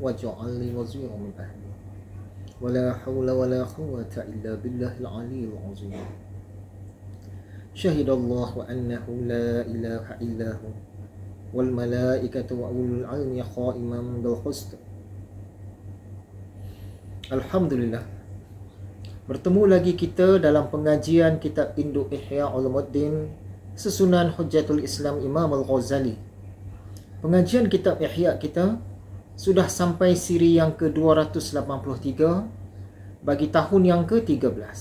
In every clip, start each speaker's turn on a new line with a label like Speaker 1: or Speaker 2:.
Speaker 1: waj'alni waziran min ahli wala haula wala quwwata illa billahil aliyyil azim. Syahidallahu annahu la ilaha illahu wal malaikatu wa ulul ilmi qa'iman bil qist. Alhamdulillah, bertemu lagi kita dalam pengajian kitab Induk Ihya Ulumuddin susunan Hujjatul Islam Imam Al-Ghazali. Pengajian kitab Ihya kita sudah sampai siri yang ke-283 bagi tahun yang ke-13.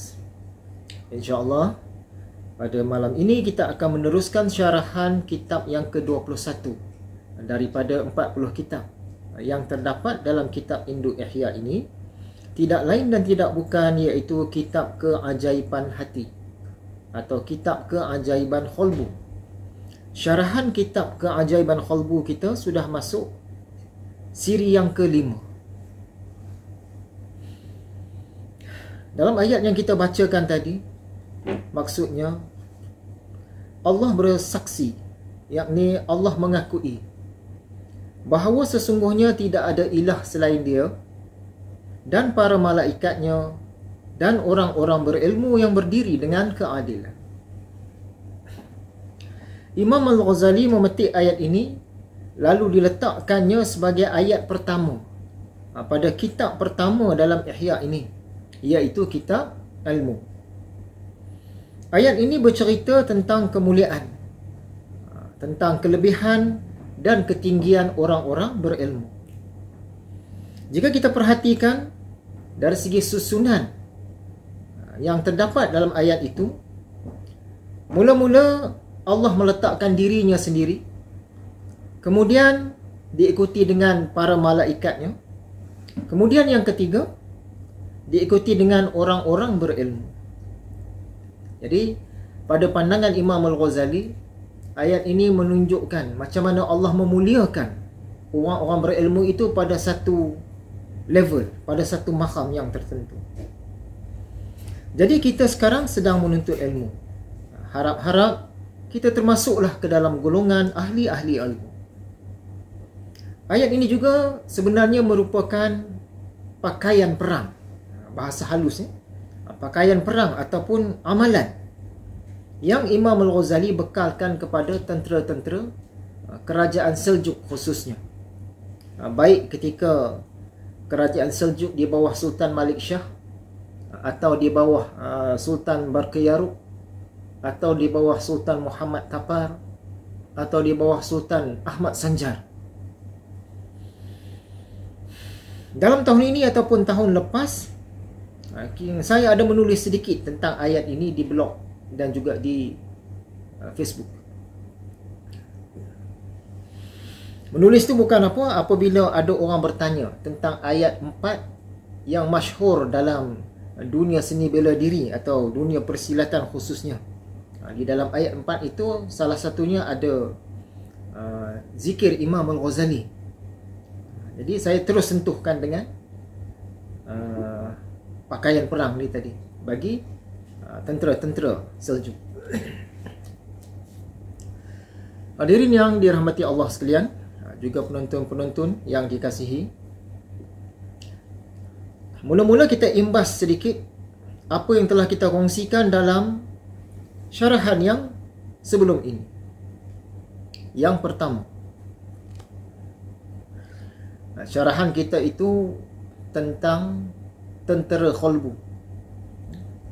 Speaker 1: InsyaAllah pada malam ini kita akan meneruskan syarahan kitab yang ke-21 daripada 40 kitab yang terdapat dalam kitab Induk Ihya ini. Tidak lain dan tidak bukan iaitu kitab Keajaiban Hati atau kitab Keajaiban Qalbu. Syarahan kitab Keajaiban Qalbu kita sudah masuk siri yang ke-5. Dalam ayat yang kita bacakan tadi, maksudnya Allah bersaksi, yakni Allah mengakui bahawa sesungguhnya tidak ada ilah selain Dia dan para malaikatnya dan orang-orang berilmu yang berdiri dengan keadilan. Imam Al-Ghazali memetik ayat ini lalu diletakkannya sebagai ayat pertama pada kitab pertama dalam Ihya ini, iaitu kitab Ilmu. Ayat ini bercerita tentang kemuliaan, tentang kelebihan dan ketinggian orang-orang berilmu. Jika kita perhatikan dari segi susunan yang terdapat dalam ayat itu, mula-mula Allah meletakkan dirinya sendiri, kemudian diikuti dengan para malaikatnya, kemudian yang ketiga diikuti dengan orang-orang berilmu. Jadi pada pandangan Imam Al-Ghazali, ayat ini menunjukkan macam mana Allah memuliakan orang-orang berilmu itu pada satu level, pada satu maqam yang tertentu. Jadi kita sekarang sedang menuntut ilmu. Harap-harap kita termasuklah ke dalam golongan ahli-ahli ilmu. Ayat ini juga sebenarnya merupakan pakaian perang, bahasa halusnya, pakaian perang ataupun amalan yang Imam Al-Ghazali bekalkan kepada tentera-tentera kerajaan Seljuk khususnya. Baik ketika kerajaan Seljuk di bawah Sultan Malik Shah, atau di bawah Sultan Barqiyaruk, atau di bawah Sultan Muhammad Tapar, atau di bawah Sultan Ahmad Sanjar. Dalam tahun ini ataupun tahun lepas, saya ada menulis sedikit tentang ayat ini di blog dan juga di Facebook. Menulis itu bukan apa, apabila ada orang bertanya tentang ayat 4 yang masyhur dalam dunia seni bela diri atau dunia persilatan khususnya. Di dalam ayat 4 itu salah satunya ada zikir Imam Al-Ghazali. Jadi saya terus sentuhkan dengan pakaian perang ni tadi bagi tentera-tentera Seljuk. Hadirin yang dirahmati Allah sekalian, juga penonton-penonton yang dikasihi, mula-mula kita imbas sedikit apa yang telah kita kongsikan dalam syarahan yang sebelum ini. Yang pertama, syarahan kita itu tentang tentera qalbu.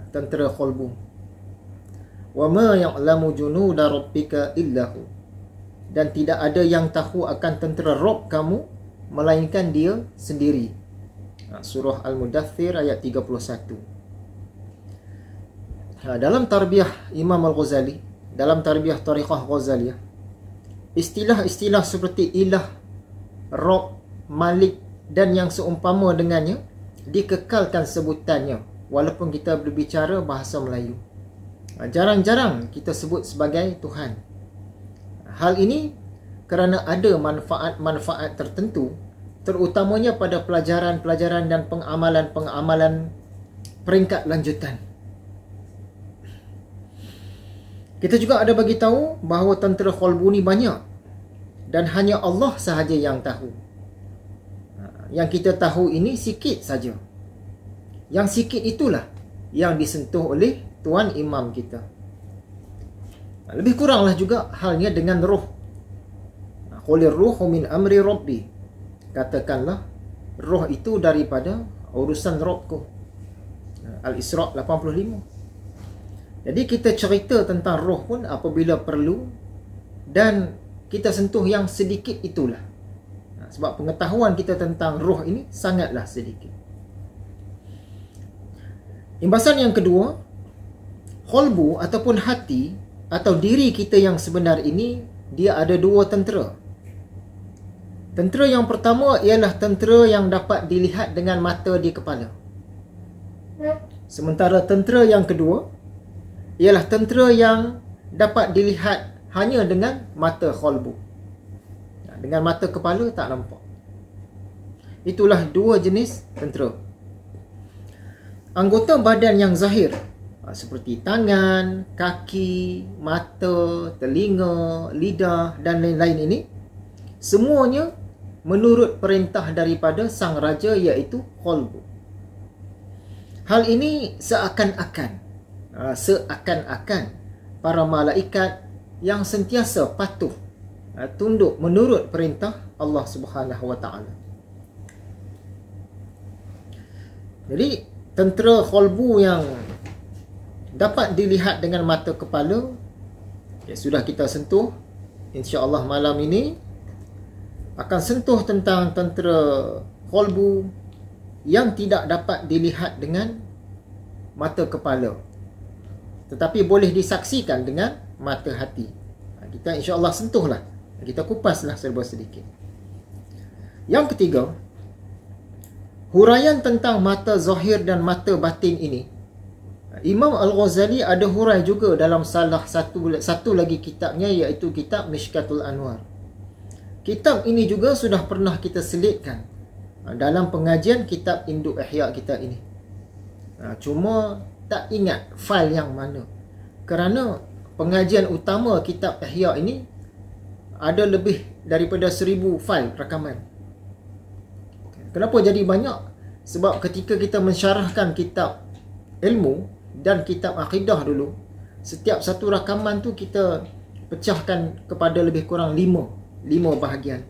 Speaker 1: Tentera qalbu. Wa ma ya'lamu junuda rabbika illahu. Dan tidak ada yang tahu akan tentera Rabb kamu melainkan Dia sendiri. Surah Al-Mudaththir ayat 31. Dalam tarbiyah Imam Al-Ghazali, dalam tarbiyah Tariqah Ghazaliyah, istilah-istilah seperti ilah, Rabb, Malik dan yang seumpama dengannya dikekalkan sebutannya walaupun kita berbicara bahasa Melayu. Jarang-jarang kita sebut sebagai Tuhan. Hal ini kerana ada manfaat-manfaat tertentu, terutamanya pada pelajaran-pelajaran dan pengamalan-pengamalan peringkat lanjutan. Kita juga ada bagi tahu bahawa tentera qalbu ni banyak dan hanya Allah sahaja yang tahu. Yang kita tahu ini sikit saja. Yang sikit itulah yang disentuh oleh Tuan Imam kita. Lebih kuranglah juga halnya dengan roh. Qulir ruhu min amri rabbi. Katakanlah roh itu daripada urusan Rabbku. Al-Isra 85. Jadi kita cerita tentang roh pun apabila perlu, dan kita sentuh yang sedikit itulah. Sebab pengetahuan kita tentang roh ini sangatlah sedikit. Imbasan yang kedua, qalbu ataupun hati atau diri kita yang sebenar ini, dia ada dua tentera. Tentera yang pertama ialah tentera yang dapat dilihat dengan mata di kepala. Sementara tentera yang kedua ialah tentera yang dapat dilihat hanya dengan mata qalbu. Dengan mata kepala tak nampak. Itulah dua jenis tentera. Anggota badan yang zahir seperti tangan, kaki, mata, telinga, lidah dan lain-lain ini, semuanya menurut perintah daripada sang raja, iaitu qalbu. Hal ini seakan-akan para malaikat yang sentiasa patuh tunduk menurut perintah Allah Subhanahu wa taala. Jadi tentera qalbu yang dapat dilihat dengan mata kepala, sudah kita sentuh. Insya-Allah malam ini akan sentuh tentang tentera qalbu yang tidak dapat dilihat dengan mata kepala, tetapi boleh disaksikan dengan mata hati. Kita insya-Allah sentuhlah, kita kupaslah serba sedikit. Yang ketiga, huraian tentang mata zahir dan mata batin ini, Imam Al-Ghazali ada hurai juga dalam salah satu lagi kitabnya, iaitu kitab Mishkatul Anwar. Kitab ini juga sudah pernah kita selitkan dalam pengajian kitab Induk Ihya kita ini. Cuma tak ingat fail yang mana, kerana pengajian utama kitab Ihya ini ada lebih daripada 1000 fail rakaman. Kenapa jadi banyak? Sebab ketika kita mensyarahkan kitab ilmu dan kitab akidah dulu, setiap satu rakaman tu kita pecahkan kepada lebih kurang 5 bahagian.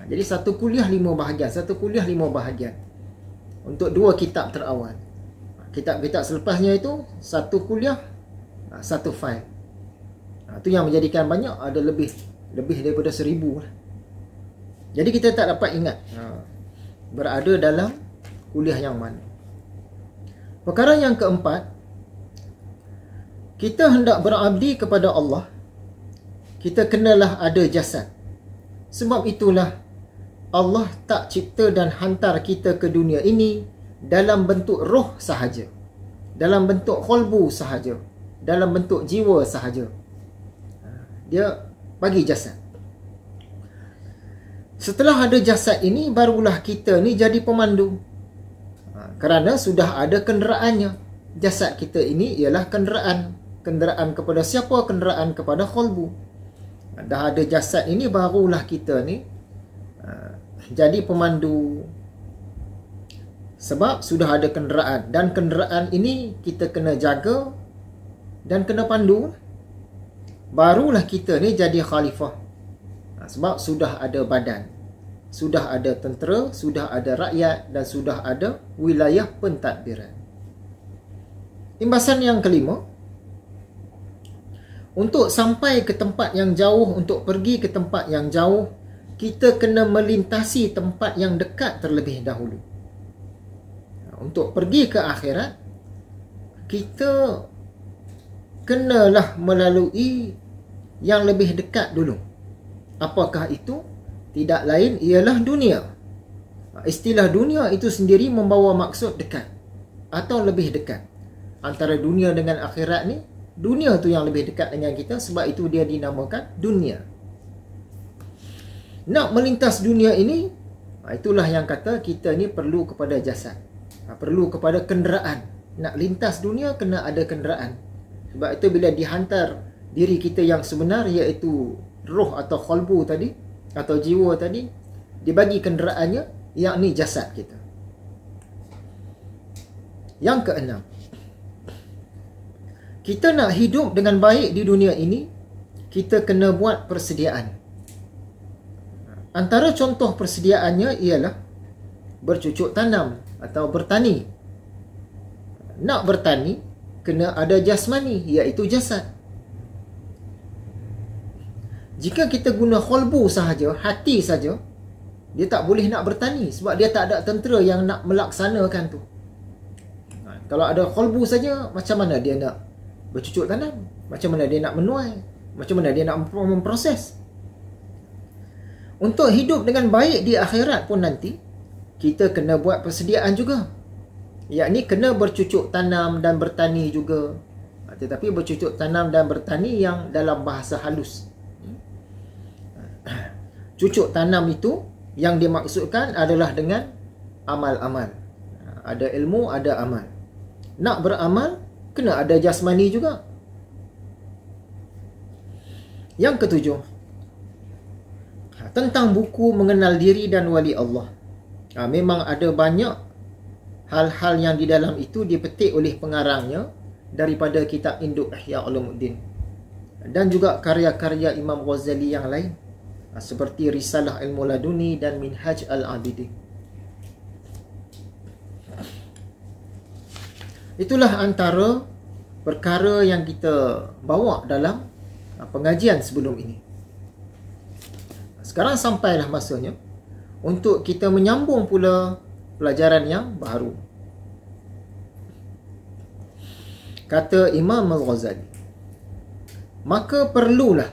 Speaker 1: Jadi satu kuliah 5 bahagian, satu kuliah 5 bahagian untuk 2 kitab terawal. Kitab-kitab selepasnya itu satu kuliah, satu fail. Itu yang menjadikan banyak, ada lebih daripada 1000 lah. Jadi kita tak dapat ingat berada dalam kuliah yang mana. Perkara yang keempat, kita hendak berabdi kepada Allah, kita kenalah ada jasad. Sebab itulah Allah tak cipta dan hantar kita ke dunia ini dalam bentuk roh sahaja, dalam bentuk qalbu sahaja, dalam bentuk jiwa sahaja. Dia bagi jasad. Setelah ada jasad ini, barulah kita ni jadi pemandu. Kerana sudah ada kenderaannya. Jasad kita ini ialah kenderaan. Kenderaan kepada siapa? Kenderaan kepada qalbu. Dah ada jasad ini, barulah kita ni jadi pemandu. Sebab sudah ada kenderaan, dan kenderaan ini kita kena jaga dan kena pandu. Barulah kita ni jadi khalifah. Sebab sudah ada badan, sudah ada tentera, sudah ada rakyat, dan sudah ada wilayah pentadbiran. Imbasan yang kelima, untuk sampai ke tempat yang jauh, untuk pergi ke tempat yang jauh, kita kena melintasi tempat yang dekat terlebih dahulu. Untuk pergi ke akhirat, kita kenalah melalui yang lebih dekat dulu. Apakah itu? Tidak lain ialah dunia. Istilah dunia itu sendiri membawa maksud dekat atau lebih dekat. Antara dunia dengan akhirat ni, dunia tu yang lebih dekat dengan kita, sebab itu dia dinamakan dunia. Nak melintas dunia ini, itulah yang kata kita ni perlu kepada jasad, perlu kepada kenderaan. Nak lintas dunia kena ada kenderaan. Sebab itu bila dihantar diri kita yang sebenar, iaitu roh atau qalbu tadi, atau jiwa tadi, dibagi kenderaannya, yakni jasad kita. Yang keenam, kita nak hidup dengan baik di dunia ini, kita kena buat persediaan. Antara contoh persediaannya ialah bercucuk tanam atau bertani. Nak bertani, kena ada jasmani, iaitu jasad. Jika kita guna qalbu sahaja, hati saja, dia tak boleh nak bertani sebab dia tak ada tentera yang nak melaksanakan tu. Kalau ada qalbu saja, macam mana dia nak bercucuk tanam? Macam mana dia nak menuai? Macam mana dia nak memproses? Untuk hidup dengan baik di akhirat pun nanti, kita kena buat persediaan juga. Yakni kena bercucuk tanam dan bertani juga. Tetapi bercucuk tanam dan bertani yang dalam bahasa halus. Cucuk tanam itu yang dimaksudkan adalah dengan amal-amal. Ada ilmu, ada amal. Nak beramal, kena ada jasmani juga. Yang ketujuh, tentang buku mengenal diri dan wali Allah. Memang ada banyak hal-hal yang di dalam itu dipetik oleh pengarangnya daripada kitab Induk Ihya Ulumuddin dan juga karya-karya Imam Ghazali yang lain, seperti Risalah Ilmu Laduni dan Minhaj Al-Abidin. Itulah antara perkara yang kita bawa dalam pengajian sebelum ini. Sekarang sampailah masanya untuk kita menyambung pula pelajaran yang baru. Kata Imam Al-Ghazali, maka perlulah,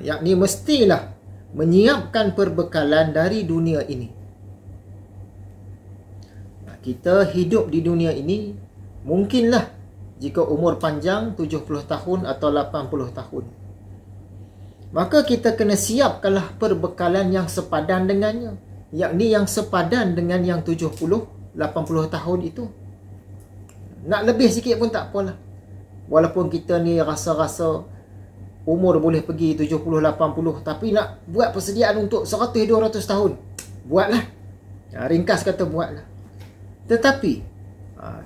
Speaker 1: yakni mestilah menyiapkan perbekalan dari dunia ini. Kita hidup di dunia ini mungkinlah jika umur panjang 70 tahun atau 80 tahun. Maka kita kena siapkanlah perbekalan yang sepadan dengannya, yakni yang sepadan dengan yang 70-80 tahun itu. Nak lebih sikit pun tak apalah. Walaupun kita ni rasa-rasa umur boleh pergi 70-80, tapi nak buat persediaan untuk 100-200 tahun, buatlah. Ringkas kata buatlah. Tetapi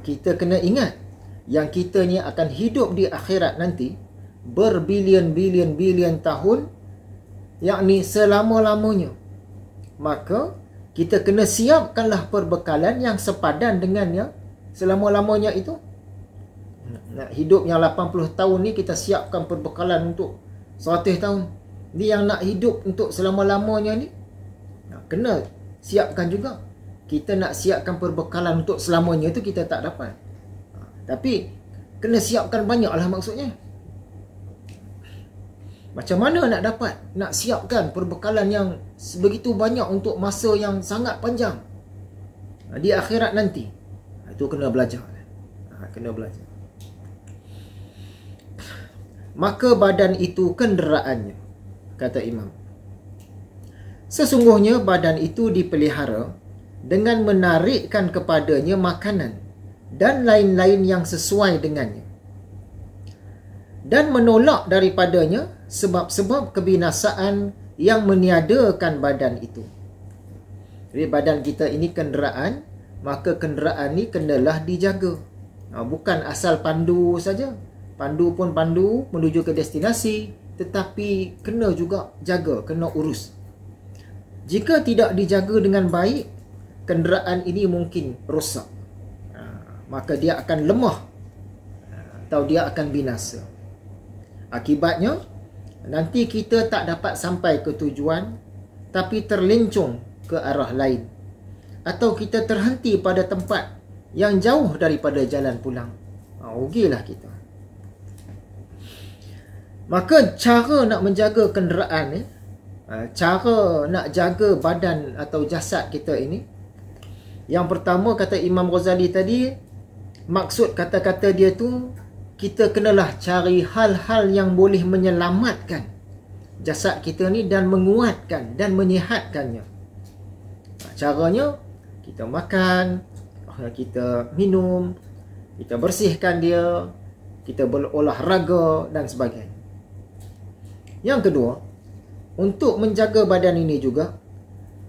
Speaker 1: kita kena ingat yang kita ni akan hidup di akhirat nanti berbilion-bilion tahun, yakni selama-lamanya. Maka kita kena siapkanlah perbekalan yang sepadan dengannya selama-lamanya itu. Nak hidup yang 80 tahun ni kita siapkan perbekalan untuk 100 tahun. Dia yang nak hidup untuk selama-lamanya ni, kena siapkan juga. Kita nak siapkan perbekalan untuk selamanya itu kita tak dapat. Tapi kena siapkan banyak lah maksudnya. Macam mana nak dapat? Nak siapkan perbekalan yang sebegitu banyak untuk masa yang sangat panjang di akhirat nanti. Itu kena belajar. Kena belajar. Maka badan itu kenderaannya, kata Imam. Sesungguhnya badan itu dipelihara dengan menarikkan kepadanya makanan dan lain-lain yang sesuai dengannya, dan menolak daripadanya sebab-sebab kebinasaan yang meniadakan badan itu. Jadi badan kita ini kenderaan, maka kenderaan ni kenalah dijaga. Bukan asal pandu saja. Pandu pun pandu menuju ke destinasi, tetapi kena juga jaga, kena urus. Jika tidak dijaga dengan baik, kenderaan ini mungkin rosak. Maka dia akan lemah atau dia akan binasa. Akibatnya, nanti kita tak dapat sampai ke tujuan, tapi terlencong ke arah lain. Atau kita terhenti pada tempat yang jauh daripada jalan pulang. Rugilah kita. Maka cara nak menjaga kenderaan ni, cara nak jaga badan atau jasad kita ini, yang pertama kata Imam Ghazali tadi, maksud kata-kata dia tu, kita kenalah cari hal-hal yang boleh menyelamatkan jasad kita ni dan menguatkan dan menyihatkannya. Caranya, kita makan, kita minum, kita bersihkan dia, kita berolahraga dan sebagainya. Yang kedua, untuk menjaga badan ini juga,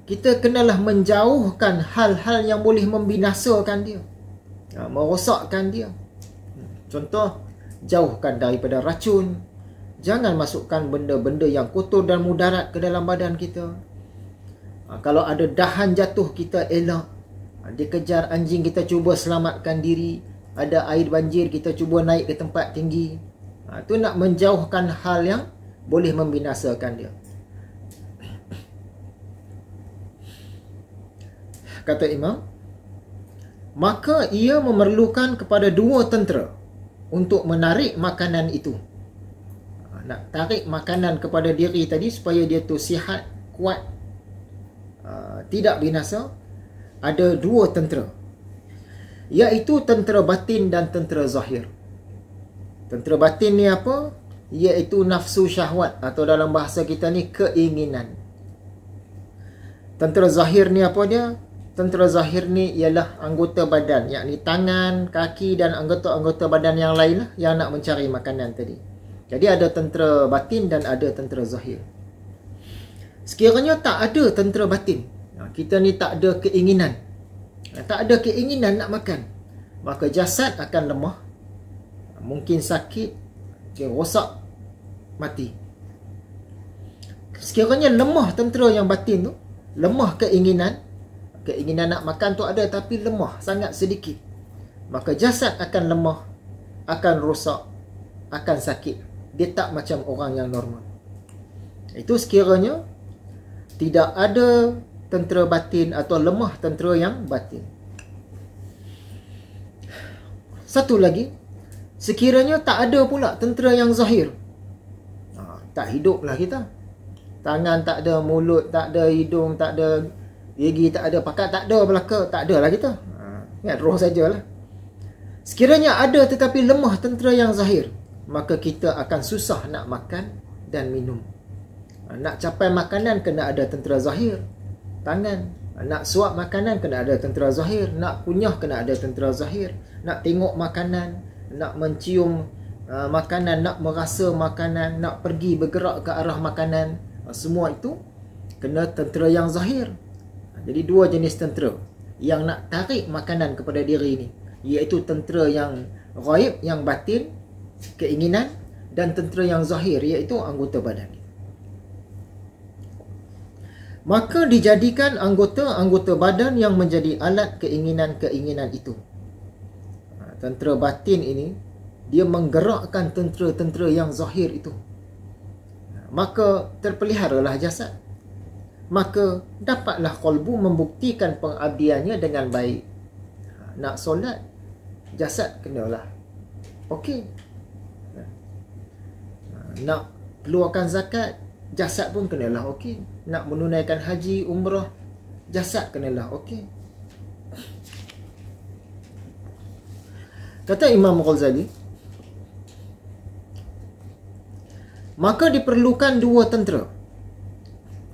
Speaker 1: kita kenalah menjauhkan hal-hal yang boleh membinasakan dia, merosakkan dia. Contoh, jauhkan daripada racun. Jangan masukkan benda-benda yang kotor dan mudarat ke dalam badan kita. Kalau ada dahan jatuh, kita elak. Dikejar anjing, kita cuba selamatkan diri. Ada air banjir, kita cuba naik ke tempat tinggi. Itu nak menjauhkan hal yang boleh membinasakan dia. Kata Imam, maka ia memerlukan kepada dua tentera untuk menarik makanan itu. Nak tarik makanan kepada diri tadi supaya dia tu sihat, kuat, tidak binasa. Ada dua tentera, iaitu tentera batin dan tentera zahir. Tentera batin ni apa? Iaitu nafsu syahwat, atau dalam bahasa kita ni keinginan. Tentera zahir ni apa dia? Tentera zahir ni ialah anggota badan, yakni tangan, kaki dan anggota-anggota badan yang lain lah yang nak mencari makanan tadi. Jadi ada tentera batin dan ada tentera zahir. Sekiranya tak ada tentera batin, kita ni tak ada keinginan, tak ada keinginan nak makan, maka jasad akan lemah, mungkin sakit, rosak, mati. Sekiranya lemah tentera yang batin tu, lemah keinginan nak makan tu ada tapi lemah, sangat sedikit, maka jasad akan lemah, akan rosak, akan sakit. Dia tak macam orang yang normal. Itu sekiranya tidak ada tentera batin atau lemah tentera yang batin. Satu lagi, sekiranya tak ada pula tentera yang zahir, tak hiduplah kita. Tangan tak ada, mulut tak ada, hidung tak ada, gigi tak ada, pakat tak ada, belaka tak ada lah kita. Ingat, roh sajalah. Sekiranya ada tetapi lemah tentera yang zahir, maka kita akan susah nak makan dan minum. Nak capai makanan kena ada tentera zahir, tangan. Nak suap makanan kena ada tentera zahir, nak kunyah kena ada tentera zahir, nak tengok makanan, nak mencium makanan, nak merasa makanan, nak pergi bergerak ke arah makanan, semua itu kena tentera yang zahir. Jadi dua jenis tentera yang nak tarik makanan kepada diri ni, iaitu tentera yang ghaib, yang batin, keinginan, dan tentera yang zahir, iaitu anggota badan. Maka dijadikan anggota-anggota badan yang menjadi alat keinginan-keinginan itu. Tentera batin ini, dia menggerakkan tentera-tentera yang zahir itu. Maka terpeliharalah jasad. Maka dapatlah qalbu membuktikan pengabdiannya dengan baik. Nak solat, jasad kenalah okey. Nak keluarkan zakat, jasad pun kenalah okey. Nak menunaikan haji, umrah, jasad kenalah okey. Kata Imam Ghazali, maka diperlukan dua tentera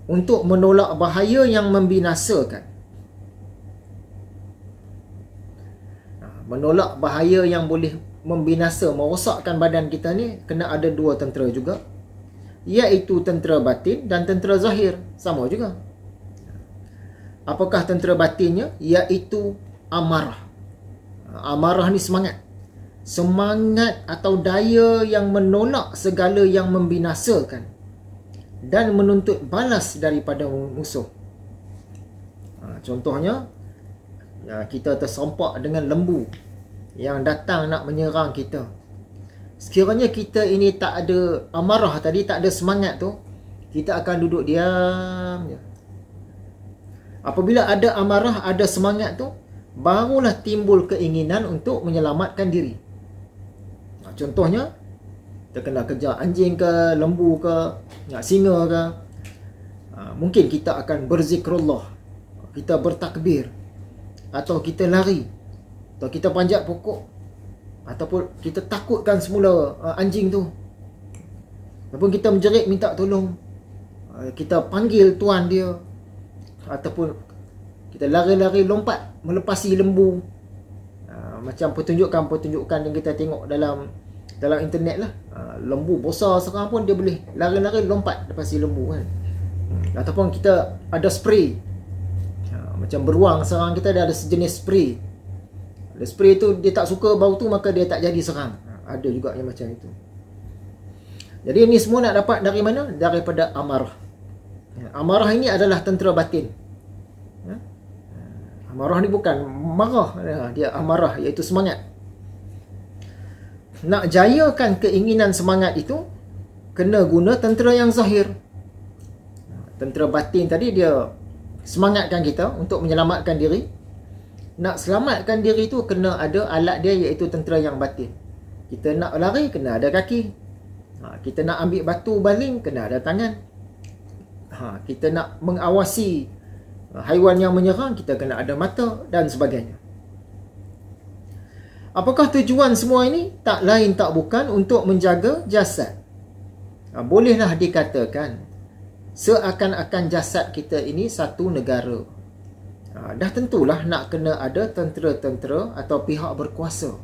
Speaker 1: untuk menolak bahaya yang membinasakan. Menolak bahaya yang boleh membinasa, merosakkan badan kita ni, kena ada dua tentera juga, iaitu tentera batin dan tentera zahir. Sama juga. Apakah tentera batinnya? Iaitu amarah. Amarah ni semangat. Semangat atau daya yang menolak segala yang membinasakan dan menuntut balas daripada musuh. Contohnya, kita terserempak dengan lembu yang datang nak menyerang kita. Sekiranya kita ini tak ada amarah tadi, tak ada semangat tu, kita akan duduk diam je. Apabila ada amarah, ada semangat tu, barulah timbul keinginan untuk menyelamatkan diri. Contohnya, kita kena kejar anjing ke, lembu ke, singa ke, mungkin kita akan berzikrullah, kita bertakbir, atau kita lari, atau kita panjat pokok, ataupun kita takutkan semula anjing tu, ataupun kita menjerit minta tolong, kita panggil tuan dia, ataupun kita lari-lari lompat melepasi lembu. Macam pertunjukan-pertunjukan yang kita tengok dalam internet lah. Lembu besar sekarang pun dia boleh lari-lari lompat lepasi lembu kan. Ataupun kita ada spray, Macam beruang serang kita, dia ada sejenis spray. Ada spray tu dia tak suka bau tu, maka dia tak jadi serang. Ada juga yang macam itu. Jadi ini semua nak dapat dari mana? Daripada amarah. Amarah ini adalah tentera batin. Amarah ni bukan marah, dia amarah, iaitu semangat. Nak jayakan keinginan semangat itu, kena guna tentera yang zahir. Tentera batin tadi dia semangatkan kita untuk menyelamatkan diri. Nak selamatkan diri itu kena ada alat dia, iaitu tentera yang batin. Kita nak lari kena ada kaki. Kita nak ambil batu baling kena ada tangan. Kita nak mengawasi haiwan yang menyerang, kita kena ada mata dan sebagainya. Apakah tujuan semua ini? Tak lain tak bukan untuk menjaga jasad. Bolehlah dikatakan seakan-akan jasad kita ini satu negara. Dah tentulah nak kena ada tentera-tentera atau pihak berkuasa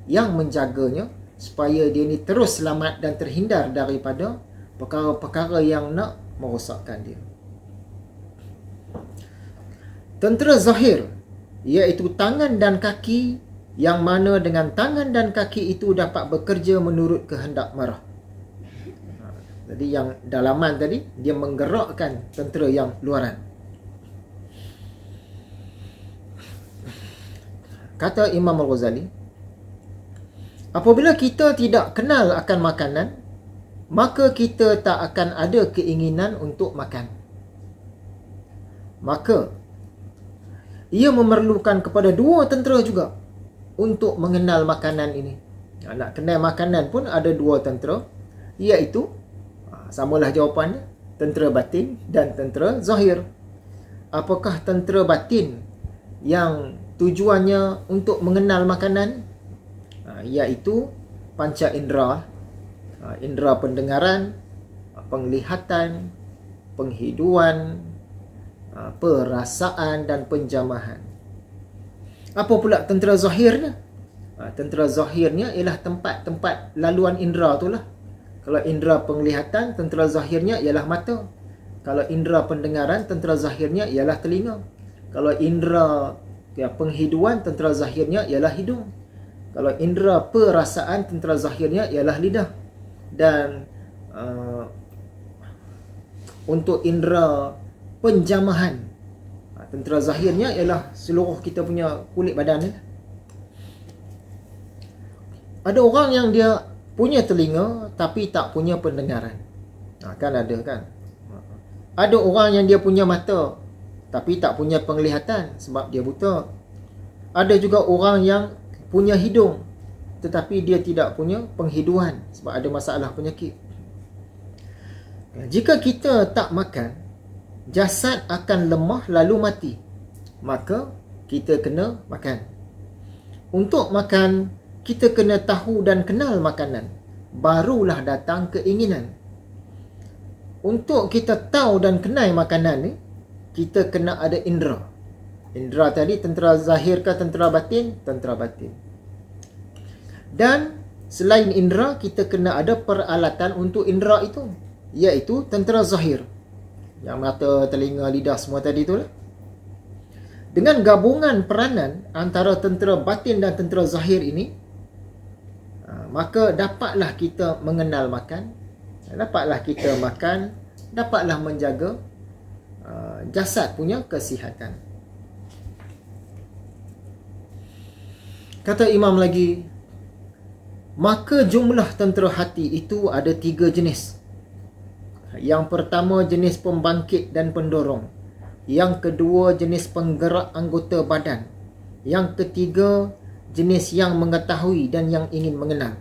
Speaker 1: yang menjaganya supaya dia ni terus selamat dan terhindar daripada perkara-perkara yang nak merosakkan dia. Tentera zahir, iaitu tangan dan kaki, yang mana dengan tangan dan kaki itu dapat bekerja menurut kehendak marah. Jadi yang dalaman tadi, dia menggerakkan tentera yang luaran. Kata Imam Al-Ghazali, apabila kita tidak kenal akan makanan, maka kita tak akan ada keinginan untuk makan. Maka ia memerlukan kepada dua tentera juga untuk mengenal makanan ini. Nak kenal makanan pun ada dua tentera, iaitu samalah jawapannya, tentera batin dan tentera zahir. Apakah tentera batin yang tujuannya untuk mengenal makanan? Iaitu panca indera. Indera pendengaran, penglihatan, penghiduan, perasaan dan penjamahan. Apa pula tentera zahirnya? Tentera zahirnya ialah tempat-tempat laluan indera itulah. Kalau indera penglihatan, tentera zahirnya ialah mata. Kalau indera pendengaran, tentera zahirnya ialah telinga. Kalau indera penghiduan, tentera zahirnya ialah hidung. Kalau indera perasaan, tentera zahirnya ialah lidah. Dan untuk indera penjamahan, tentera zahirnya ialah seluruh kita punya kulit badan ni. Ada orang yang dia punya telinga tapi tak punya pendengaran. Kan ada kan. Ada orang yang dia punya mata tapi tak punya penglihatan sebab dia buta. Ada juga orang yang punya hidung tetapi dia tidak punya penghiduan sebab ada masalah penyakit. Jika kita tak makan, jasad akan lemah lalu mati. Maka kita kena makan. Untuk makan, kita kena tahu dan kenal makanan. Barulah datang keinginan. Untuk kita tahu dan kenal makanan ni, kita kena ada indera. Indera tadi tentera zahir ke tentera batin? Tentera batin. Dan selain indera, kita kena ada peralatan untuk indera itu, iaitu tentera zahir. Yang mata, telinga, lidah semua tadi itulah. Dengan gabungan peranan antara tentera batin dan tentera zahir ini, maka dapatlah kita mengenal makan, dapatlah kita makan, dapatlah menjaga jasad punya kesihatan. Kata Imam lagi, maka jumlah tentera hati itu ada 3 jenis. Yang pertama jenis pembangkit dan pendorong. Yang kedua jenis penggerak anggota badan. Yang ketiga jenis yang mengetahui dan yang ingin mengenal.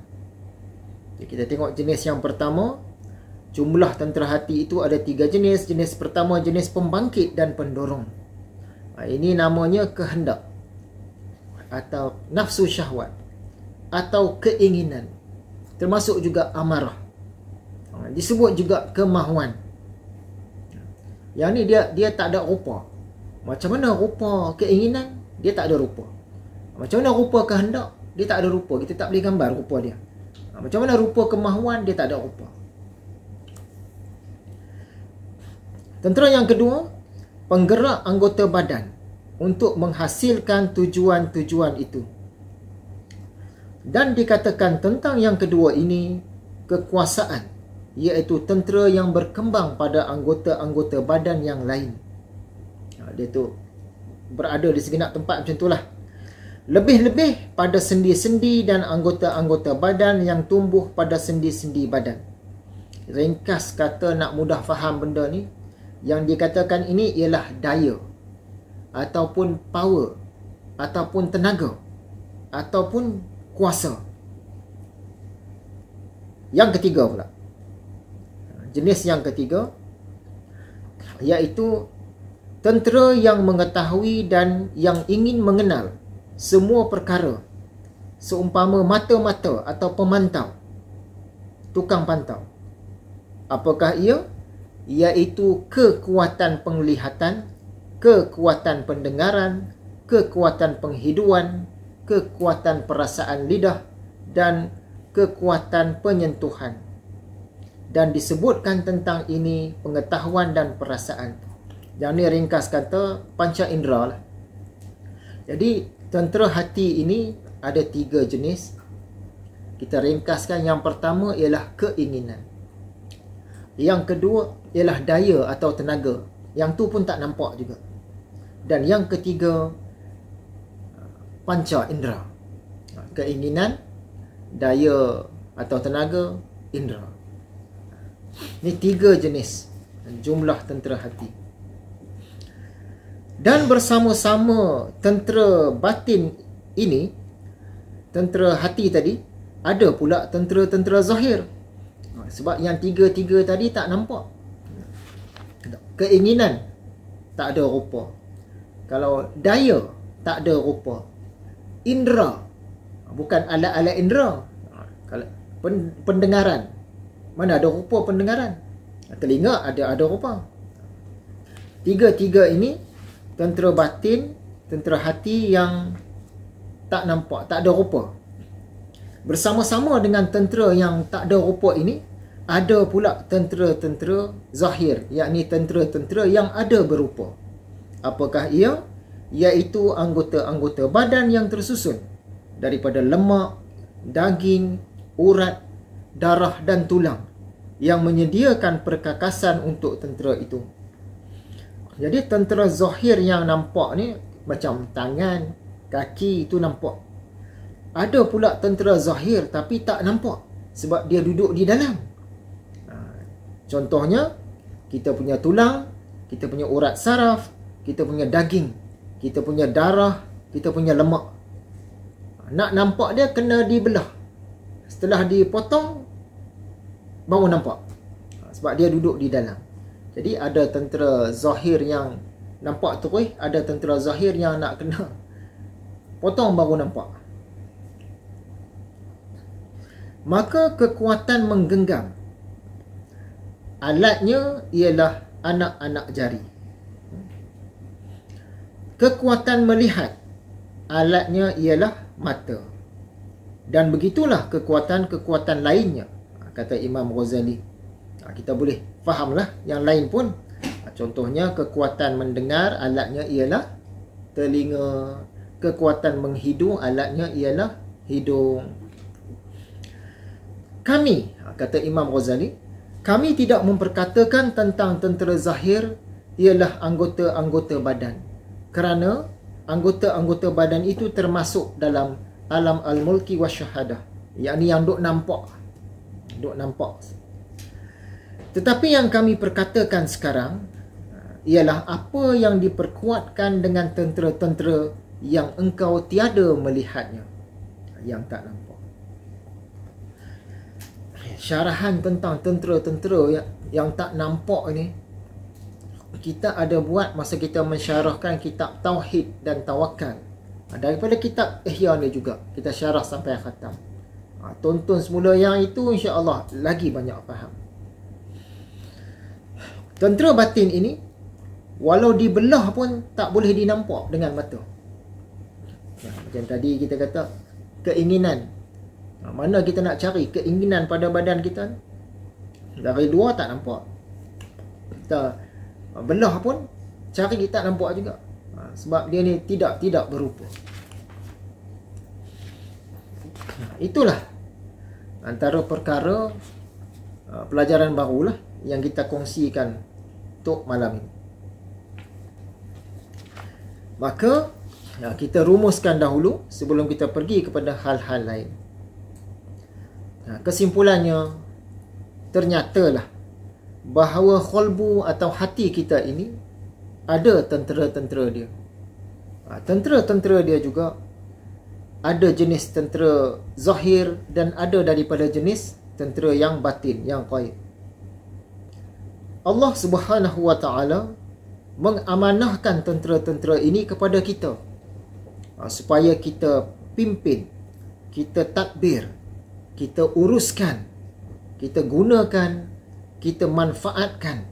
Speaker 1: Jadi kita tengok jenis yang pertama. Jumlah tentera hati itu ada 3 jenis. Jenis pertama jenis pembangkit dan pendorong. Ini namanya kehendak atau nafsu syahwat atau keinginan. Termasuk juga amarah. Disebut juga kemahuan. Yang ni dia tak ada rupa. Macam mana rupa keinginan? Dia tak ada rupa. Macam mana rupa kehendak? Dia tak ada rupa. Kita tak boleh gambar rupa dia. Macam mana rupa kemahuan? Dia tak ada rupa. Tentera yang kedua, penggerak anggota badan. untuk menghasilkan tujuan-tujuan itu. Dan dikatakan tentang yang kedua ini, kekuasaan, iaitu tentera yang berkembang pada anggota-anggota badan yang lain. Dia tu berada di segenap tempat macam itulah. Lebih-lebih pada sendi-sendi dan anggota-anggota badan yang tumbuh pada sendi-sendi badan. Ringkas kata nak mudah faham benda ni, yang dikatakan ini ialah daya, ataupun power, ataupun tenaga, ataupun kuasa. Yang ketiga pula, jenis yang ketiga, iaitu tentera yang mengetahui dan yang ingin mengenal semua perkara, seumpama mata-mata atau pemantau, tukang pantau. Apakah ia? Iaitu kekuatan penglihatan, kekuatan pendengaran, kekuatan penghiduan, kekuatan perasaan lidah, dan kekuatan penyentuhan. Dan disebutkan tentang ini pengetahuan dan perasaan. Yang ni ringkas kata panca indera lah. Jadi tentera hati ini ada 3 jenis. Kita ringkaskan. Yang pertama ialah keinginan. Yang kedua ialah daya atau tenaga. Yang tu pun tak nampak juga. Dan yang ketiga, panca indera. Keinginan, daya atau tenaga, indera. Ini 3 jenis jumlah tentera hati. Dan bersama-sama tentera batin ini, tentera hati tadi, ada pula tentera-tentera zahir. Sebab yang 3 tadi tak nampak. Keinginan tak ada rupa. Kalau daya tak ada rupa. Indera, bukan alat-alat indera. Kalau pendengaran, mana ada rupa pendengaran? Telinga ada rupa. 3 ini tentera batin, tentera hati yang tak nampak, tak ada rupa. Bersama-sama dengan tentera yang tak ada rupa ini, ada pula tentera-tentera zahir, yakni tentera-tentera yang ada berupa. Apakah ia? Iaitu anggota-anggota badan yang tersusun daripada lemak, daging, urat, darah dan tulang yang menyediakan perkakasan untuk tentera itu. Jadi tentera zahir yang nampak ni macam tangan, kaki itu nampak. Ada pula tentera zahir tapi tak nampak sebab dia duduk di dalam. Contohnya, kita punya tulang, kita punya urat saraf, kita punya daging, kita punya darah, kita punya lemak. Nak nampak dia kena dibelah. Setelah dipotong, baru nampak. Sebab dia duduk di dalam. Jadi ada tentera zahir yang nampak terus, ada tentera zahir yang nak kena potong baru nampak. Maka kekuatan menggenggam, alatnya ialah anak-anak jari. Kekuatan melihat, alatnya ialah mata. Dan begitulah kekuatan-kekuatan lainnya, kata Imam Ghazali. Kita boleh fahamlah yang lain pun. Contohnya kekuatan mendengar, alatnya ialah telinga. Kekuatan menghidu, alatnya ialah hidung. Kami, kata Imam Ghazali, kami tidak memperkatakan tentang tentera zahir ialah anggota-anggota badan. Kerana anggota-anggota badan itu termasuk dalam alam al-mulki wa syahadah. Yakni yang duk nampak. Duk nampak. Tetapi yang kami perkatakan sekarang ialah apa yang diperkuatkan dengan tentera-tentera yang engkau tiada melihatnya. Yang tak nampak. Syarahan tentang tentera-tentera yang tak nampak ini kita ada buat masa kita mensyarahkan kitab Tauhid dan Tawakal. Daripada kitab Ihya ni juga kita syarah sampai khatam. Tonton semula yang itu, insya-Allah lagi banyak faham. Tentera batin ini walau dibelah pun tak boleh dinampak dengan mata. Macam tadi kita kata keinginan. Mana kita nak cari keinginan pada badan kita? Dari luar tak nampak. Kita belah pun cari tak nampak juga. Sebab dia ni tidak berupa. Itulah antara perkara pelajaran barulah yang kita kongsikan untuk malam ini. Maka kita rumuskan dahulu sebelum kita pergi kepada hal-hal lain. Kesimpulannya, ternyatalah bahawa qalbu atau hati kita ini ada tentera-tentera dia. Tentera-tentera dia juga ada jenis tentera zahir dan ada daripada jenis tentera yang batin, yang ghaib. Allah Subhanahu wa taala mengamanahkan tentera-tentera ini kepada kita supaya kita pimpin, kita tadbir, kita uruskan, kita gunakan, kita manfaatkan,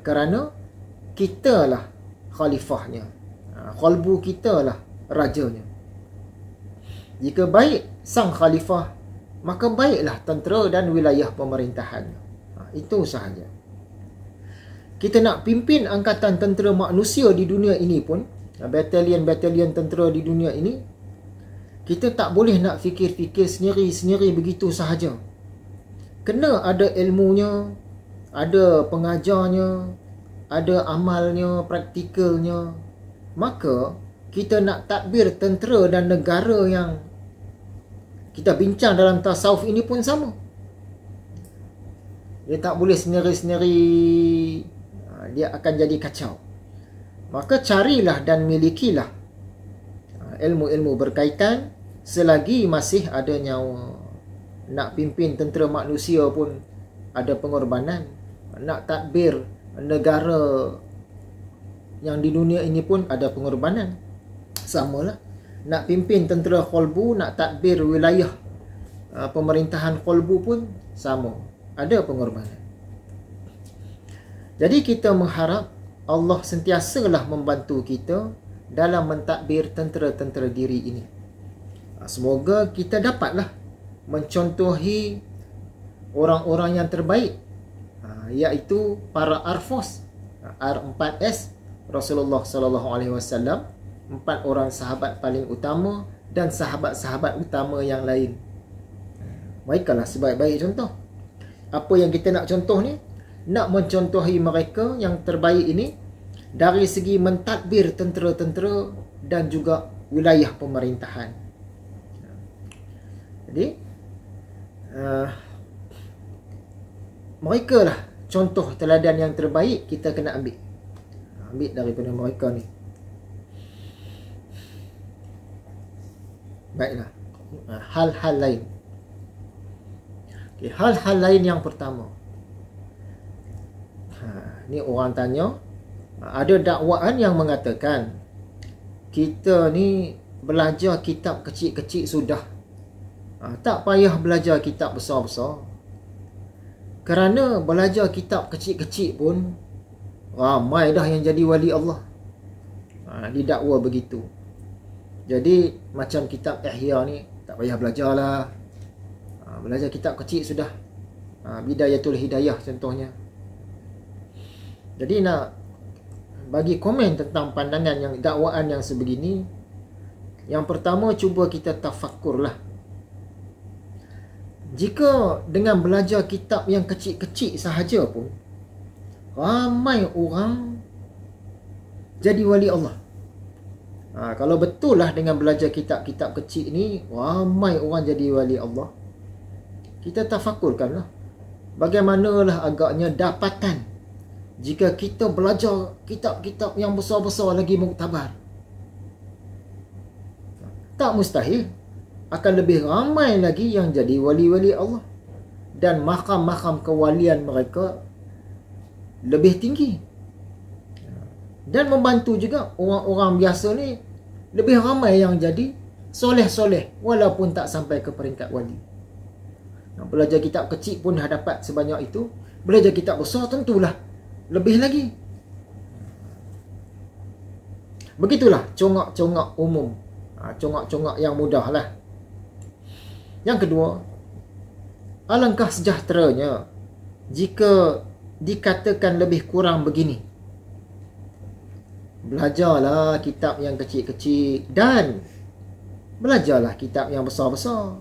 Speaker 1: kerana kitalah khalifahnya, qalbu kitalah rajanya. Jika baik sang khalifah, maka baiklah tentera dan wilayah pemerintahannya. Itu sahaja. Kita nak pimpin angkatan tentera manusia di dunia ini pun, batalion-batalion tentera di dunia ini, kita tak boleh nak fikir-fikir sendiri-sendiri begitu sahaja. Kena ada ilmunya, ada pengajarnya, ada amalnya, praktikalnya. Maka kita nak tadbir tentera dan negara yang kita bincang dalam tasawuf ini pun sama. Dia tak boleh sendiri-sendiri, dia akan jadi kacau. Maka carilah dan milikilah ilmu-ilmu berkaitan selagi masih ada nyawa. Nak pimpin tentera manusia pun ada pengorbanan. Nak tadbir negara yang di dunia ini pun ada pengorbanan. Samalah. Nak pimpin tentera qalbu, nak tadbir wilayah pemerintahan qalbu pun sama. Ada pengorbanan. Jadi kita mengharap Allah sentiasalah membantu kita dalam mentadbir tentera-tentera diri ini. Semoga kita dapatlah mencontohi orang-orang yang terbaik, iaitu para arfos, R4S Rasulullah SAW, 4 orang sahabat paling utama dan sahabat-sahabat utama yang lain. Merekalah sebaik-baik contoh. Apa yang kita nak contoh ni? Nak mencontohi mereka yang terbaik ini dari segi mentadbir tentera-tentera dan juga wilayah pemerintahan. Jadi mereka lah contoh teladan yang terbaik kita kena ambil daripada mereka ni. Baiklah, hal-hal lain. Hal-hal lain yang pertama, ni orang tanya, ada dakwaan yang mengatakan kita ni belajar kitab kecil-kecil sudah, tak payah belajar kitab besar-besar, kerana belajar kitab kecil-kecil pun ramai dah yang jadi wali Allah. Didakwa begitu. Jadi macam kitab Ihya ni tak payah belajar lah, belajar kitab kecil sudah. Bidayatul Hidayah contohnya. Jadi nak bagi komen tentang pandangan yang dakwaan yang sebegini, yang pertama cuba kita tafakkur lah. Jika dengan belajar kitab yang kecil-kecil sahaja pun ramai orang jadi wali Allah. Kalau betul lah dengan belajar kitab-kitab kecil ni ramai orang jadi wali Allah, kita tafakurkanlah bagaimanalah agaknya dapatan jika kita belajar kitab-kitab yang besar-besar lagi muktabar. Tak mustahil akan lebih ramai lagi yang jadi wali-wali Allah dan makam-makam kewalian mereka lebih tinggi. Dan membantu juga orang-orang biasa ni lebih ramai yang jadi soleh-soleh walaupun tak sampai ke peringkat wali. Belajar kitab kecil pun dah dapat sebanyak itu, belajar kitab besar tentulah lebih lagi. Begitulah congak-congak umum, congak-congak yang mudah lah. Yang kedua, alangkah sejahteranya jika dikatakan lebih kurang begini. Belajarlah kitab yang kecil-kecil dan belajarlah kitab yang besar-besar.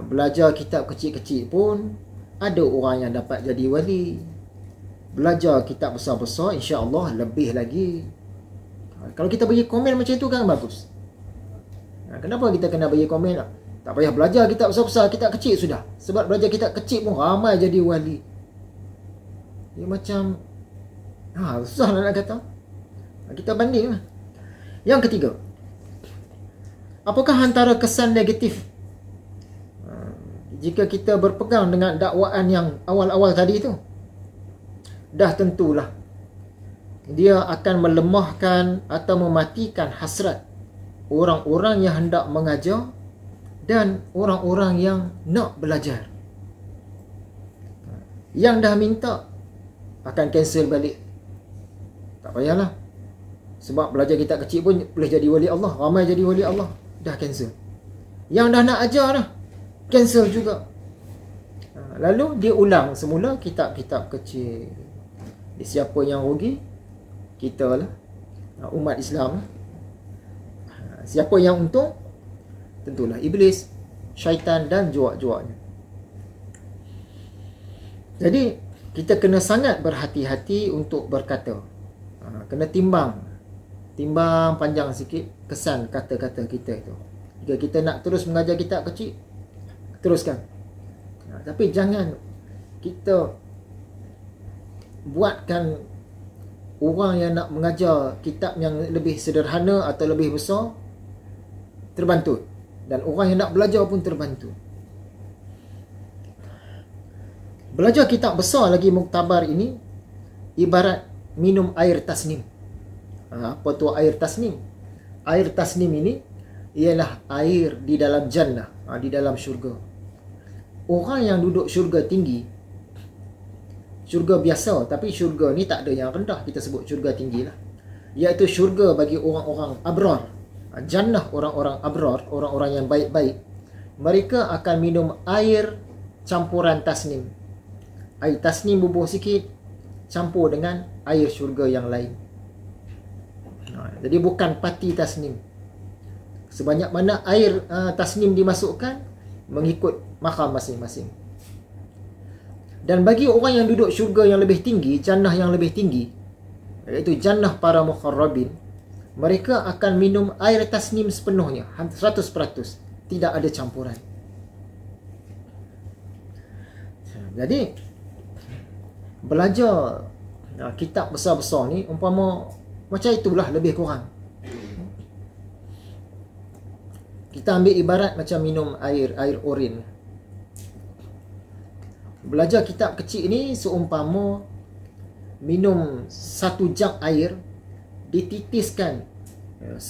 Speaker 1: Belajar kitab kecil-kecil pun ada orang yang dapat jadi wali. Belajar kitab besar-besar, insya-Allah lebih lagi. Kalau kita bagi komen macam tu kan bagus. Kenapa kita kena bagi komen? Tak payah belajar kitab besar-besar, kitab kecil sudah. Sebab belajar kitab kecil pun ramai jadi wali. Dia macam susah nak kata. Kita banding lah. Yang ketiga, apakah antara kesan negatif jika kita berpegang dengan dakwaan yang awal-awal tadi tu? Dah tentulah dia akan melemahkan atau mematikan hasrat orang-orang yang hendak mengajar dan orang-orang yang nak belajar. Yang dah minta akan cancel balik. Tak payahlah. Sebab belajar kitab kecil pun boleh jadi wali Allah. Ramai jadi wali Allah. Dah cancel. Yang dah nak ajar dah cancel juga. Lalu dia ulang semula kitab-kitab kecil. Siapa yang rugi? Kita lah. Umat Islam lah. Siapa yang untung? Tentulah iblis, syaitan dan juak-juaknya. Jadi kita kena sangat berhati-hati untuk berkata. Kena timbang panjang sikit kesan kata-kata kita itu. Jika kita nak terus mengajar kitab kecil, teruskan. Tapi jangan kita buatkan orang yang nak mengajar kitab yang lebih sederhana atau lebih besar terbantut, dan orang yang nak belajar pun terbantu. Belajar kitab besar lagi muktabar ini ibarat minum air tasnim. Apa tu air tasnim? Air tasnim ini ialah air di dalam jannah, di dalam syurga. Orang yang duduk syurga tinggi, syurga biasa, tapi syurga ni tak ada yang rendah, kita sebut syurga tinggi lah, iaitu syurga bagi orang-orang abrar. Jannah orang-orang abrar, orang-orang yang baik-baik, mereka akan minum air campuran tasnim. Air tasnim bubuh sikit campur dengan air syurga yang lain. Jadi bukan pati tasnim. Sebanyak mana air tasnim dimasukkan mengikut makam masing-masing. Dan bagi orang yang duduk syurga yang lebih tinggi, jannah yang lebih tinggi, iaitu jannah para muqarrabin, mereka akan minum air tasnim sepenuhnya, 100%, tidak ada campuran. Jadi belajar kitab besar-besar ni umpama macam itulah lebih kurang. Kita ambil ibarat macam minum air urin. Belajar kitab kecil ni seumpama minum 1 jug air, dititiskan 10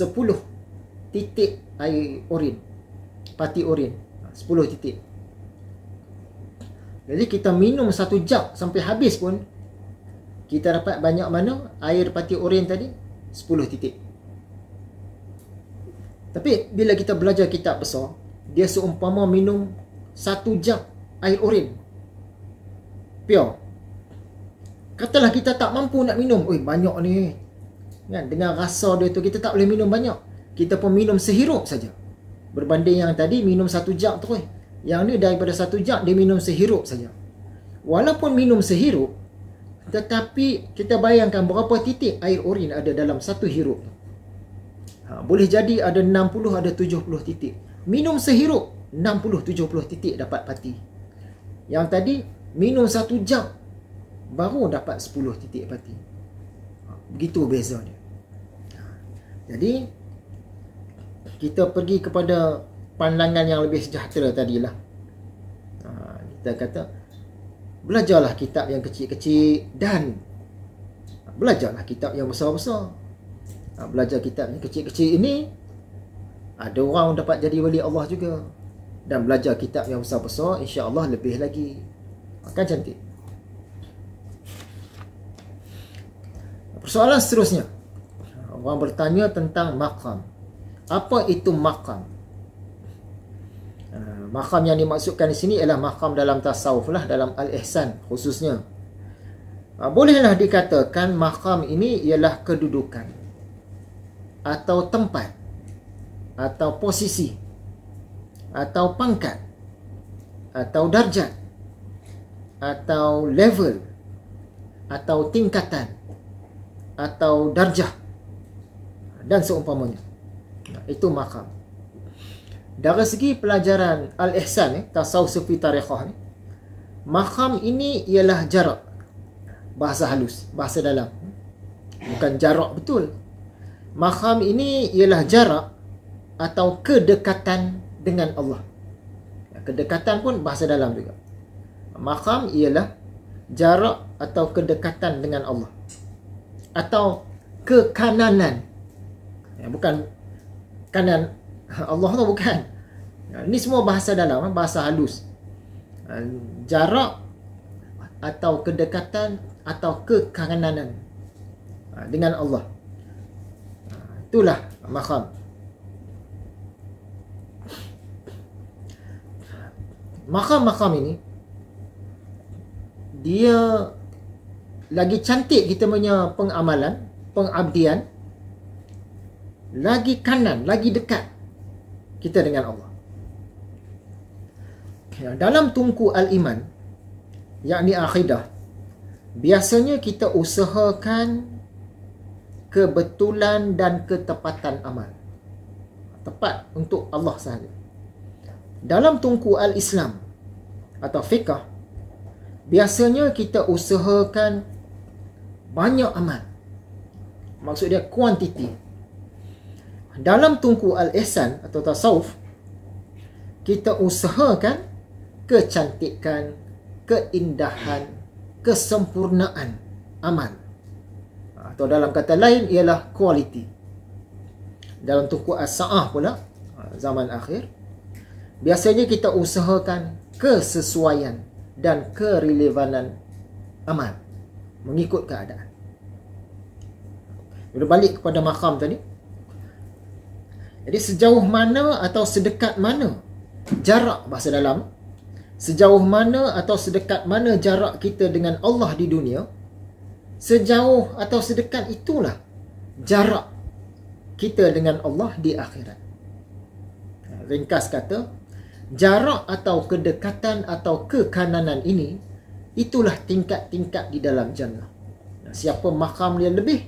Speaker 1: titik air urin, pati urin, 10 titik. Jadi kita minum 1 jug sampai habis pun kita dapat banyak mana air pati urin tadi? 10 titik. Tapi bila kita belajar kitab besar, dia seumpama minum 1 jug air urin pure. Katalah kita tak mampu nak minum, banyak ni kan, dengan rasa dia tu kita tak boleh minum banyak, kita pun minum sehirup saja. Berbanding yang tadi minum 1 jug terus, yang ni daripada 1 jug dia minum sehirup saja. Walaupun minum sehirup, tetapi kita bayangkan berapa titik air urin ada dalam satu hirup. Boleh jadi ada 60, ada 70 titik. Minum sehirup 60-70 titik dapat pati. Yang tadi minum 1 jug baru dapat 10 titik pati. Begitu beza dia. Jadi kita pergi kepada pandangan yang lebih sejahtera tadilah. Kita kata belajarlah kitab yang kecil-kecil dan belajarlah kitab yang besar-besar. Belajar kitab yang kecil-kecil ini, ada orang dapat jadi wali Allah juga. Dan belajar kitab yang besar-besar, insya-Allah lebih lagi. Kan cantik. Persoalan seterusnya, orang bertanya tentang maqam. Apa itu maqam? Maqam yang dimaksudkan di sini ialah maqam dalam tasawuf lah, dalam al-ihsan khususnya. Bolehlah dikatakan maqam ini ialah kedudukan. atau tempat, atau posisi, atau pangkat, atau darjat, atau level, atau tingkatan, atau darjah, dan seumpamanya. Itu maqam. Dari segi pelajaran Al-Ihsan, tasawuf sufi tarikhah ni, maqam ini ialah jarak. Bahasa halus, bahasa dalam. Bukan jarak betul. Maqam ini ialah jarak atau kedekatan dengan Allah. Kedekatan pun bahasa dalam juga. Maqam ialah jarak atau kedekatan dengan Allah. Atau kekananan. Bukan kanan Allah tu, bukan. Ini semua bahasa dalam, bahasa halus. Jarak atau kedekatan atau kekananan dengan Allah. Itulah maqam. Maqam-maqam ini, dia lagi cantik kita punya pengamalan, pengabdian, lagi kanan, lagi dekat kita dengan Allah. Dalam tungku al-iman, yakni akidah, biasanya kita usahakan kebetulan dan ketepatan amal. Tepat untuk Allah sahaja. Dalam tungku al-Islam atau fiqh, biasanya kita usahakan banyak amal. Maksud dia kuantiti. Dalam tungku al-ihsan atau tasawuf, kita usahakan kecantikan, keindahan, kesempurnaan amal. Atau dalam kata lain ialah quality. Dalam tungku as-sa'ah pula, zaman akhir, biasanya kita usahakan kesesuaian dan kerelevanan amal mengikut keadaan. Bila balik kepada maqam tadi, jadi sejauh mana atau sedekat mana jarak, bahasa dalam, sejauh mana atau sedekat mana jarak kita dengan Allah di dunia, sejauh atau sedekat itulah jarak kita dengan Allah di akhirat. Ringkas kata, jarak atau kedekatan atau kekananan ini, itulah tingkat-tingkat di dalam jannah. Siapa maqam dia lebih,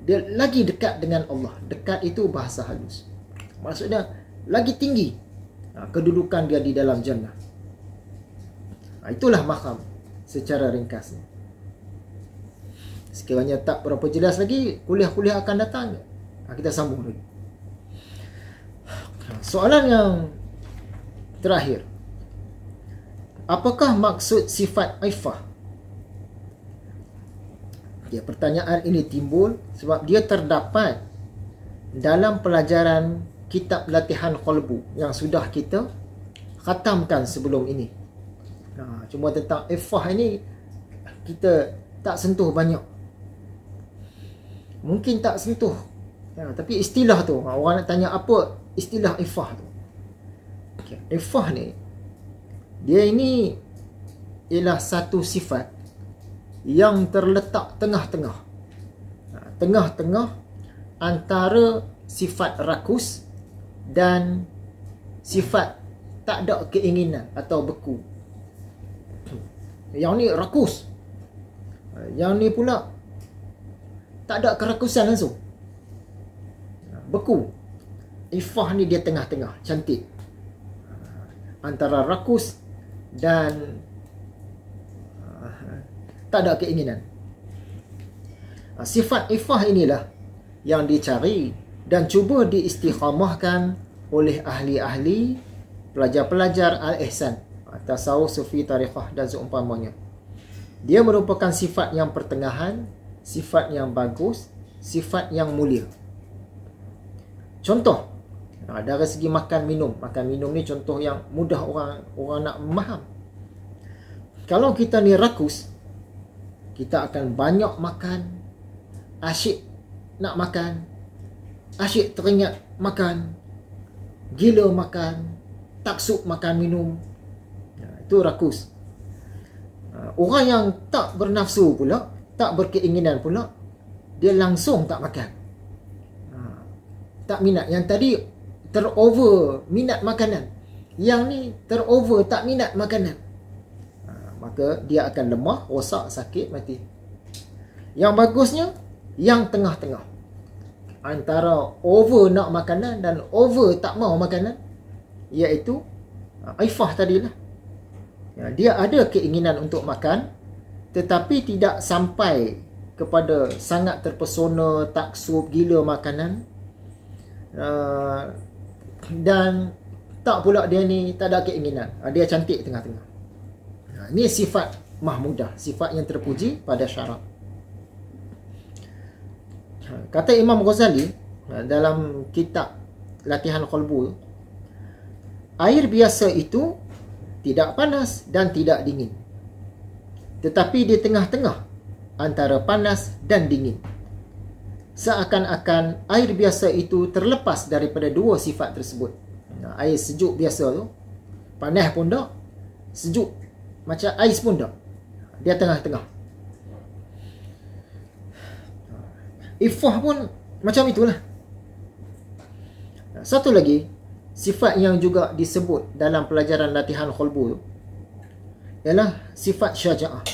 Speaker 1: dia lagi dekat dengan Allah. Dekat itu bahasa halus. Maksudnya lagi tinggi kedudukan dia di dalam jannah. Itulah maqam secara ringkasnya. Sekiranya tak berapa jelas lagi, kuliah-kuliah akan datang, kita sambung lagi. Soalan yang terakhir, apakah maksud sifat iffah? Ya, pertanyaan ini timbul sebab dia terdapat dalam pelajaran kitab latihan qalbu yang sudah kita khatamkan sebelum ini. Cuma tentang iffah ini kita tak sentuh banyak. Mungkin tak sentuh. Tapi istilah tu, orang nak tanya apa istilah iffah tu. Iffah ni, dia ini ialah satu sifat yang terletak tengah-tengah. Tengah-tengah antara sifat rakus dan sifat tak ada keinginan atau beku. Yang ni rakus, yang ni pula tak ada kerakusan langsung, beku. Iffah ni dia tengah-tengah, cantik antara rakus dan tak ada keinginan. Sifat iffah inilah yang dicari dan cuba diistiqamahkan oleh ahli-ahli, pelajar-pelajar al-ihsan, tasawuf, sufi, tarikhah dan seumpamanya. Dia merupakan sifat yang pertengahan, sifat yang bagus, sifat yang mulia. Contoh, dari segi makan minum. Makan minum ni contoh yang mudah orang nak memaham. Kalau kita ni rakus, kita akan banyak makan, asyik nak makan, asyik teringat makan, gila makan, taksub makan minum. Itu rakus. Orang yang tak bernafsu pula, tak berkeinginan pula, dia langsung tak makan. tak minat. Yang tadi terover minat makanan, yang ni terover tak minat makanan. Maka dia akan lemah, rosak, sakit, mati. Yang bagusnya yang tengah-tengah, antara over nak makanan dan over tak mau makanan, iaitu ifah tadilah. Dia ada keinginan untuk makan, tetapi tidak sampai kepada sangat terpesona, taksub, gila makanan. Dan tak pula dia ni tak ada keinginan, dia cantik tengah-tengah. Ini sifat mahmudah, sifat yang terpuji pada syarak. Kata Imam Ghazali dalam kitab Latihan Qalbu, air biasa itu tidak panas dan tidak dingin, tetapi di tengah-tengah antara panas dan dingin. Seakan-akan air biasa itu terlepas daripada dua sifat tersebut. Air sejuk biasa tu, panas pun tak, sejuk macam ais pun tak, dia tengah-tengah. Ifah pun macam itulah. Satu lagi sifat yang juga disebut dalam pelajaran latihan qalbu tu ialah sifat syaja'ah.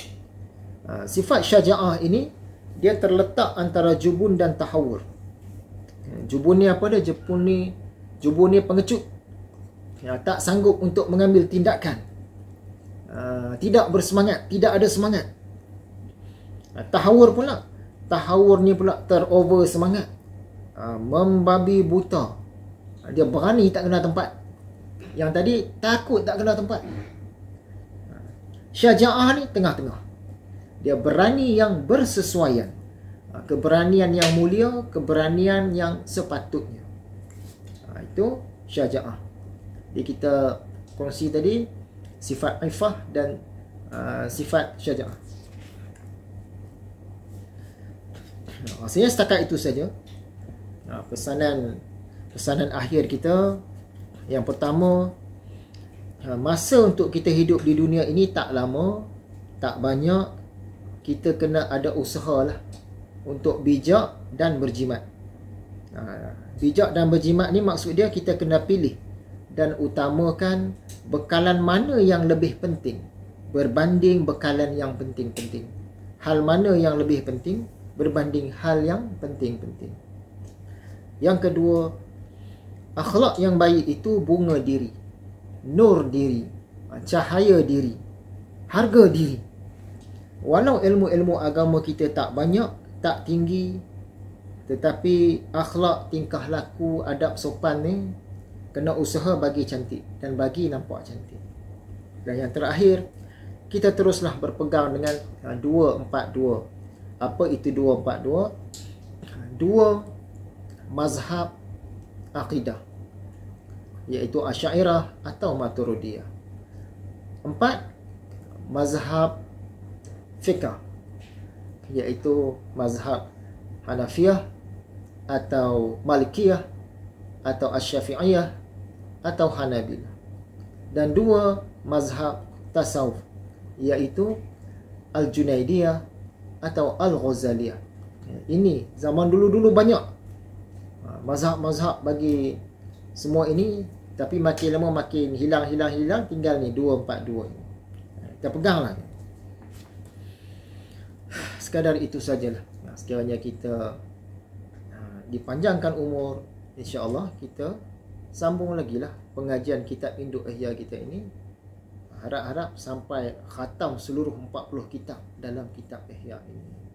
Speaker 1: Sifat syaja'ah ini dia terletak antara jubun dan tahawur. Jubun ni apa dia? Jubun ni pengecut, tak sanggup untuk mengambil tindakan, tidak bersemangat, tidak ada semangat. Tahawur pula, tahawur ni pula terover semangat, membabi buta. Dia berani tak kena tempat. Yang tadi takut tak kena tempat. Syaja'ah ni tengah-tengah, dia berani yang bersesuaian, keberanian yang mulia, keberanian yang sepatutnya. Itu syaja'ah. Jadi kita kongsi tadi sifat ifah dan sifat syaja'ah. Rasanya setakat itu saja pesanan akhir kita. Yang pertama, masa untuk kita hidup di dunia ini tak lama, tak banyak. Kita kena ada usaha lah untuk bijak dan berjimat. Bijak dan berjimat ni maksud dia kita kena pilih dan utamakan bekalan mana yang lebih penting berbanding bekalan yang penting-penting. Hal mana yang lebih penting berbanding hal yang penting-penting. Yang kedua, akhlak yang baik itu bunga diri, nur diri, cahaya diri, harga diri. Walau ilmu-ilmu agama kita tak banyak, tak tinggi, tetapi akhlak, tingkah laku, adab sopan ni kena usaha bagi cantik dan bagi nampak cantik. Dan yang terakhir, kita teruslah berpegang dengan 242. Apa itu 242? Dua mazhab akidah, iaitu Asy'ariyah atau Maturidiyah. 4 mazhab fiqh, iaitu mazhab Hanafiyah atau Malikiyah atau Asy-Syafi'iyah atau Hanabilah. Dan 2 mazhab tasawuf, iaitu Al-Junaidiyah atau Al-Ghazaliyah. Ini zaman dulu-dulu banyak mazhab-mazhab bagi semua ini, tapi makin lama makin hilang. Tinggal ni 242 ni. Kita peganglah. Sekadar itu sajalah. Sekiranya kita dipanjangkan umur, insya-Allah kita sambung lagi lah pengajian kitab Induk Ihya kita ini. Harap-harap sampai khatam seluruh 40 kitab dalam kitab Ihya ini.